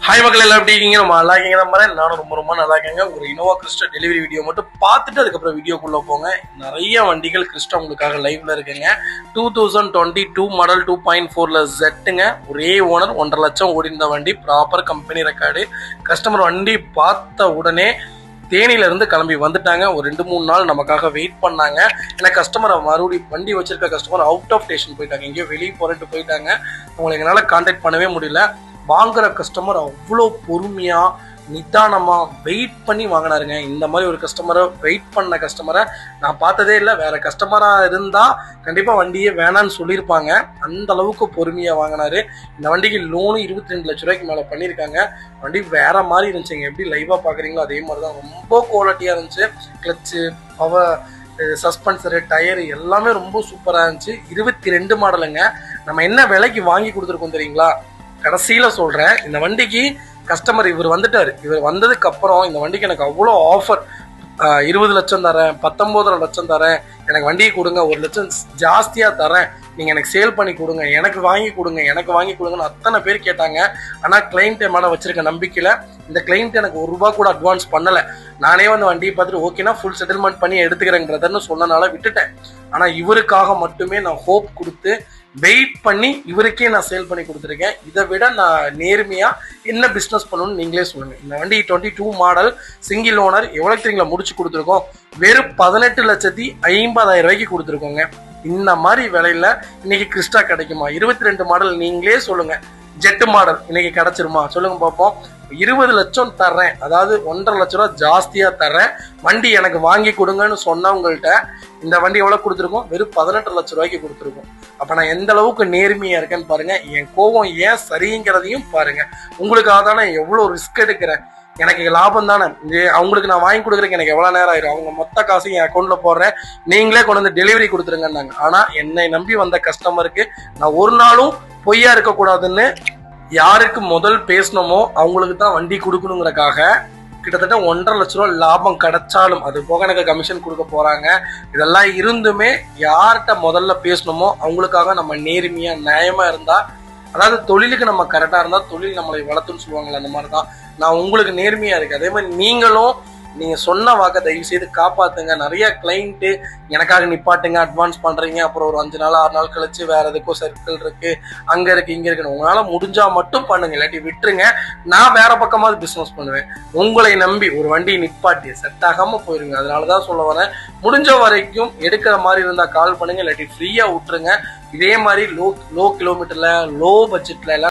Hi மக்கள் எல்லாம் எப்படி இருக்கீங்க? நம்ம நல்லா இருக்கீங்க மாதிரி நானும் ரொம்ப நல்லா இருக்கேங்க. ஒரு இனோவா கிறிஸ்டா டெலிவரி வீடியோ மட்டும் பார்த்துட்டு அதுக்கப்புறம் வீடியோக்குள்ள போங்க. நிறைய வண்டிகள் கிறிஸ்டா உங்களுக்காக லைவ்ல இருக்குங்க. 2022 மாடல் 2.4ல ஜெட்டுங்க. ஒரே ஓனர் 1.5 லட்சம் ஓடி இருந்த வண்டி, ப்ராப்பர் கம்பெனி ரெக்கார்டு. கஸ்டமர் வண்டி பார்த்த உடனே தேனியில இருந்து கிளம்பி வந்துட்டாங்க. ஒரு 2-3 நாள் நமக்காக வெயிட் பண்ணாங்க. ஏன்னா கஸ்டமரை மறுபடியும் வண்டி வச்சிருக்க கஸ்டமர் அவுட் ஆஃப் ஸ்டேஷன் போயிட்டாங்க, எங்கேயோ வெளியே போறேன்ட்டு போயிட்டாங்க. அவங்களை எங்களால கான்டாக்ட் பண்ணவே முடியல. வாங்குற கஸ்டமர் அவ்வளோ பொறுமையா நிதானமா வெயிட் பண்ணி வாங்கினாருங்க. இந்த மாதிரி ஒரு கஸ்டமரை வெயிட் பண்ண கஸ்டமரை நான் பார்த்ததே இல்லை. வேற கஸ்டமரா இருந்தா கண்டிப்பா வண்டியே வேணான்னு சொல்லியிருப்பாங்க. அந்த அளவுக்கு பொறுமையா வாங்கினாரு. இந்த வண்டிக்கு லோனு 22 லட்ச ரூபாய்க்கு மேல பண்ணியிருக்காங்க. வண்டி வேற மாதிரி இருந்துச்சுங்க. எப்படி லைவா பாக்குறீங்களோ அதே மாதிரிதான் ரொம்ப குவாலிட்டியா இருந்துச்சு. கிளச்சு, பவர், சஸ்பென்சரு, டயரு எல்லாமே ரொம்ப சூப்பரா இருந்துச்சு. 22 மாடலுங்க. நம்ம என்ன விலைக்கு வாங்கி கொடுத்துருக்கோம் தெரியுங்களா? கடைசியில சொல்றேன். இந்த வண்டிக்கு கஸ்டமர் இவர் வந்துட்டாரு. இவர் வந்ததுக்கு அப்புறம் இந்த வண்டிக்கு எனக்கு அவ்வளோ ஆஃபர், 20 லட்சம் தரேன், 19 லட்சம் தரேன், எனக்கு வண்டியை கொடுங்க, 1 லட்சம் ஜாஸ்தியா தரேன், நீங்க எனக்கு சேல் பண்ணி கொடுங்க, எனக்கு வாங்கி கொடுங்கன்னு அத்தனை பேர் கேட்டாங்க. ஆனா கிளைண்ட் மேல வச்சிருக்க நம்பிக்கையில இந்த கிளைண்ட் எனக்கு 1 ரூபா கூட அட்வான்ஸ் பண்ணல. நானே வந்து வண்டியை பார்த்துட்டு ஓகேனா ஃபுல் செட்டில்மெண்ட் பண்ணி எடுத்துக்கிறேன் பிரதர்னு சொன்னனால விட்டுட்டேன். ஆனா இவருக்காக மட்டுமே நான் ஹோப் கொடுத்து வெயிட் பண்ணி இவருக்கே நான் சேல் பண்ணி கொடுத்துருக்கேன். இதை விட நான் நேர்மையா என்ன பிஸ்னஸ் பண்ணணும்னு நீங்களே சொல்லுங்க. இந்த வண்டி 22 மாடல் சிங்கிள் ஓனர் எவ்வளவு தெரியுங்களா முடிச்சு கொடுத்துருக்கோம்? வெறும் 18,50,000 ரூபாய்க்கு கொடுத்துருக்கோங்க. இந்த மாதிரி விலையில இன்னைக்கு கிறிஸ்டா கிடைக்குமா? 22 மாடல் நீங்களே சொல்லுங்க. ஜெட் மாடல் இன்னைக்கு கிடைச்சிருமா சொல்லுங்க பார்ப்போம். 20 லட்சம் தர்றேன், அதாவது 1.5 லட்ச ரூபா ஜாஸ்தியா தர்றேன், வண்டி எனக்கு வாங்கி கொடுங்கன்னு சொன்னவங்கள்ட்ட இந்த வண்டி எவ்வளவு கொடுத்துருக்கோம்? வெறும் 18 லட்ச ரூபாய்க்கு கொடுத்துருக்கோம். அப்ப நான் எந்த அளவுக்கு நேர்மையா இருக்கேன்னு பாருங்க. என் கோபம் ஏன் சரிங்கிறதையும் பாருங்க. உங்களுக்காக தானே எவ்வளவு ரிஸ்க் எடுக்கிறேன். எனக்கு லாபம் தானே. அவங்களுக்கு நான் வாங்கி கொடுக்குறதுக்கு எனக்கு எவ்வளவு நேரம் ஆயிரும். அவங்க மொத்த காசையும் என் அக்கௌண்ட்ல போடுறேன், நீங்களே கொண்டு வந்து டெலிவரி கொடுத்துருங்கன்னாங்க. ஆனா என்னை நம்பி வந்த கஸ்டமருக்கு நான் ஒரு நாளும் பொய்யா இருக்கக்கூடாதுன்னு யாருக்கு முதல் பேசணுமோ அவங்களுக்கு தான் வண்டி கொடுக்கணுங்கிறக்காக கிட்டத்தட்ட 1.5 லட்ச ரூபா லாபம் கிடைச்சாலும் அது போக எனக்கு கமிஷன் கொடுக்க போறாங்க. இதெல்லாம் இருந்துமே யார்கிட்ட முதல்ல பேசணுமோ அவங்களுக்காக நம்ம நேர்மையா நியாயமா இருந்தா, அதாவது தொழிலுக்கு நம்ம கரெக்டா இருந்தா தொழில் நம்மளை வளர்த்துன்னு சொல்லுவாங்களே, அந்த மாதிரிதான் நான் உங்களுக்கு நேர்மையா இருக்கு. அதே மாதிரி நீங்களும் நீங்க சொன்ன வாக்க தயவு செய்து காப்பாத்துங்க. நிறைய கிளைண்ட் எனக்காக நிப்பாட்டுங்க, அட்வான்ஸ் பண்றீங்க, அப்புறம் ஒரு 5 நாள் 6 நாள் கழிச்சு வேற எதுக்கும் சர்க்கிள் இருக்கு, அங்க இருக்கு, இங்க இருக்கு, உங்களால முடிஞ்சா மட்டும் பண்ணுங்க, இல்லாட்டி விட்டுருங்க. நான் வேற பக்கமாவது பிசினஸ் பண்ணுவேன். உங்களை நம்பி ஒரு வண்டியை நிப்பாட்டி செட் ஆகாம போயிருங்க. அதனாலதான் சொல்ல வரேன், முடிஞ்ச வரைக்கும் எடுக்கிற மாதிரி இருந்தா கால் பண்ணுங்க, இல்லாட்டி ஃப்ரீயா விட்டுருங்க. இதே மாதிரி லோ கிலோமீட்டர்ல லோ பட்ஜெட்ல எல்லாம்